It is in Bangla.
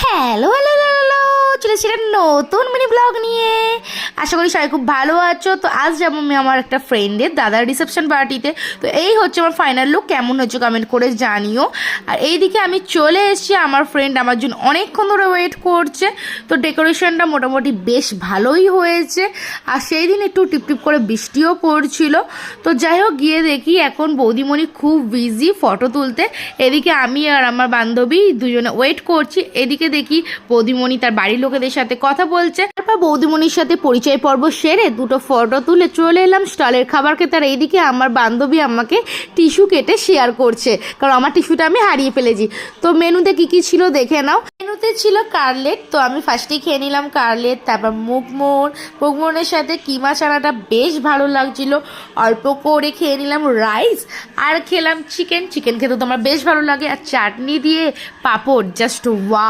হ্যালো হ্যালো হ্যালো, চলে এসেছিলাম নতুন মিনি ব্লগ নিয়ে। আশা করি সবাই খুব ভালো আছো। তো আজ যাবো আমি আমার একটা ফ্রেন্ডের দাদার রিসেপশন পার্টিতে। তো এই হচ্ছে আমার ফাইনাল লুক, কেমন হচ্ছে কমেন্ট করে জানিও। আর এইদিকে আমি চলে এসেছি, আমার ফ্রেন্ড আমার জন্য অনেকক্ষণ ধরে ওয়েট করছে। তো ডেকোরেশনটা মোটামুটি বেশ ভালোই হয়েছে। আর সেই দিন একটু টিপটিপ করে বৃষ্টিও পড়ছিল। তো যাই হোক, গিয়ে দেখি এখন বৌদিমণি খুব বিজি ফটো তুলতে। এদিকে আমি আর আমার বান্ধবী দুজনে ওয়েট করছি। এদিকে দেখি বৌদিমণি তার বাড়ির লোকেদের সাথে কথা বলছে। তারপর বৌদিমণির সাথে পরিচয় পর্ব সেরে দুটো ফটো তুলে চলে এলাম স্টলের খাবার খেতে। আর এইদিকে আমার বান্ধবী আমাকে টিস্যু কেটে শেয়ার করছে, কারণ আমার টিস্যুটা আমি হারিয়ে ফেলেছি। তো মেনুতে কি কি ছিল দেখে নাও। মেনুতে ছিল কাটলেট, তো আমি ফার্স্টেই খেয়ে নিলাম কাটলেট। তারপর মুগমোহনের সাথে কিমা চানাটা বেশ ভালো লাগছিল। অল্প করে খেয়ে নিলাম রাইস, আর খেলাম চিকেন। চিকেন খেতে তো আমার বেশ ভালো লাগে। আর চাটনি দিয়ে পাঁপড়, জাস্ট ওয়াও।